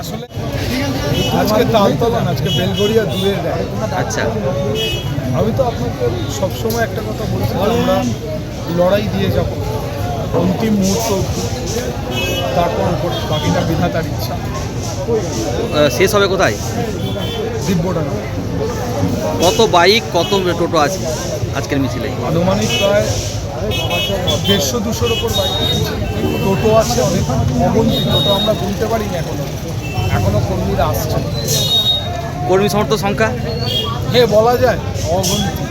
আসলে আজকে তালতলা আজকে বেলগড়িয়া দূরের দেয়। আচ্ছা, আমি তো আপনাকে সবসময় একটা কথা বলছি, আমরা লড়াই দিয়ে যাব অন্তিম মুহূর্ত অবধি, তারপর বাকিটা বিধাতার ইচ্ছা। শেষ হবে কোথায়? দিব্যডাঙ্গা। কত বাইক কত টোটো আছে আজকের মিছিলে? আনুমানিক প্রায় 150-200-র ওপর বাইক। টোটো আছে অনেক, অগন্তি টোটো আমরা গুনতে পারি না এখনো কর্মীরা আসছে। কর্মী সমর্থক সংখ্যা বলা যায় অগন্তি।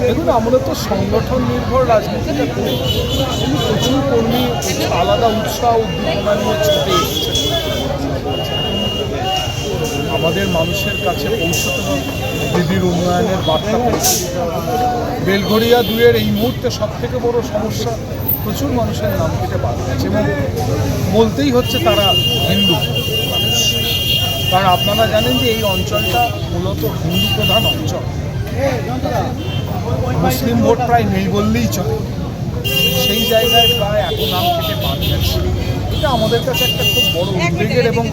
দেখুন, আমরা তো সংগঠন নির্ভর রাজনীতিটা করি, প্রচুর কর্মী আলাদা উৎসাহ উদ্দীপনা নিয়ে ছুটে এসেছে। আমাদের মানুষের কাছে পৌঁছতে হবে দিদির উন্নয়নের বার্তা। বেলঘড়িয়া দুয়ের এই মুহূর্তে সবথেকে বড় সমস্যা, প্রচুর মানুষের নাম কেটে বাদ গেছে এবং বলতেই হচ্ছে তারা হিন্দু মানুষ। কারণ আপনারা জানেন যে এই অঞ্চলটা মূলত হিন্দু প্রধান অঞ্চল, মুসলিম ভোট প্রায় নেই বললেই চলে। সেই জায়গায় প্রায় এত নাম কেটে বাদ গেছে। এটা আমাদের কাছে একটা খুব বড় উদ্বেগের এবং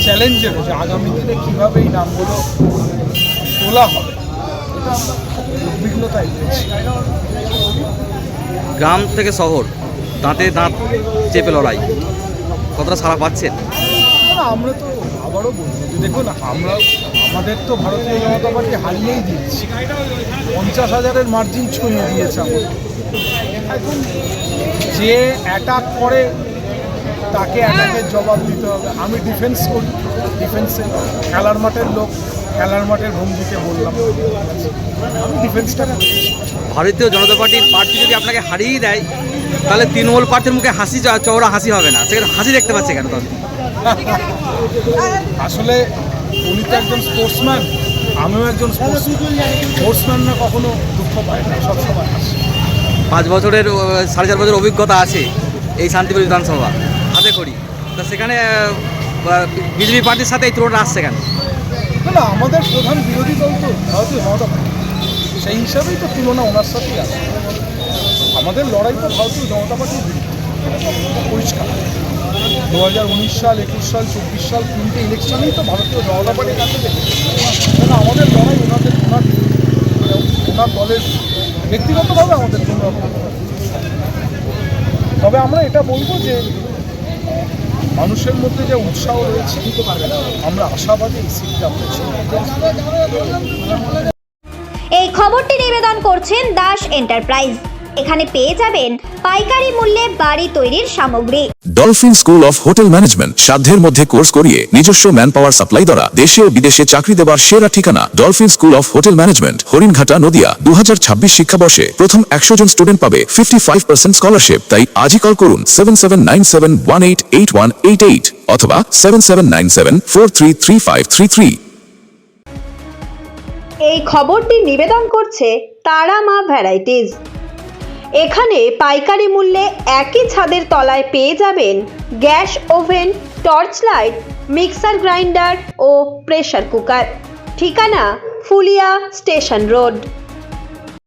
চ্যালেঞ্জের, যে আগামী দিনে কীভাবে এই নামগুলো তোলা হবে, এটা আমরা উদ্বিগ্নতায় রয়েছি। গ্রাম থেকে শহর দাঁতে দাঁত চেপে লড়াই, কতটা সাড়া পাচ্ছেন? আমরা তো আবারও বলবো যে দেখুন, আমাদের তো ভারতীয় জনতা পার্টি হারিয়েই দিয়েছি, 50,000-এর মার্জিন ছুঁয়ে দিয়েছে আমাদের। এখন যে অ্যাটাক করে তাকে অ্যাটাকের জবাব দিতে হবে। আমি ডিফেন্স করি, ডিফেন্সে খেলার মাঠের লোক, খেলার মাঠের ভঙ্গিতে বললাম, আমি ডিফেন্সটা করি। ভারতীয় জনতা পার্টির প্রার্থী যদি আপনাকে হারিয়ে দেয়, তাহলে তৃণমূল প্রার্থীর মুখে হাসি, চওড়া হাসি হবে না, সেখানে হাসি দেখতে পাচ্ছে কেন তাহলে? আসলে উনি তো একজন স্পোর্টসম্যান, আমিও একজন স্পোর্টসম্যান, না কখনো দুঃখ পায় না, সবসময় হাসি। 5 বছরের 4.5 বছর অভিজ্ঞতা আছে এই শান্তিপুর বিধানসভা হাতে করি, তা সেখানে বিজেপি পার্টির সাথে এই তুলনা আসছে কেন? না, আমাদের প্রধান বিরোধী দল তো ভারতীয় জনতা পার্টি, সেই হিসাবেই তো তুলনা ওনার সাথেই আছে। আমাদের লড়াই তো ভারতীয় জনতা পার্টির বিরুদ্ধে, পরিষ্কার। 2019 সাল, 21 সাল, 24 সাল 3টে ইলেকশনেই তো ভারতীয় জনতা পার্টির কাছে দেখেছি। আমাদের লড়াই ওনার দলের, ব্যক্তিগতভাবে আমাদের কোনো রকম। তবে আমরা এটা বলবো যে মানুষের মধ্যে যে উৎসাহ রয়েছে, আমরা আশাবাদী এই সিটটা এই খবরটি নিবেদন করছেন দাস এন্টারপ্রাইজ। এখানে পেয়ে যাবেন পাইকারি মূল্যে বাড়ি তৈরির সামগ্রী। Dolphin school of hotel management সাধ্যের মধ্যে কোর্স করিয়ে নিজস্ব ম্যান পাওয়ার সাপ্লাই দ্বারা দেশে ও বিদেশে চাকরি দেবার সেরা ঠিকানা dolphin school of hotel management, Haringhata, Nadia. 2026 শিক্ষাবর্ষে প্রথম 100 জন স্টুডেন্ট পাবে 55% স্কলারশিপ। তাই আজই কল করুন 7797188188 অথবা 7797433533। এই খবরটি নিবেদন করছে তারা মা ভ্যারাইটিজ। এখানে পাইকারি মূল্যে একই ছাদের তলায় পেয়ে যাবেন gas oven, torch light, mixer grinder ও প্রেসার কুকার। ঠিকানা ফুলিয়া স্টেশন রোড।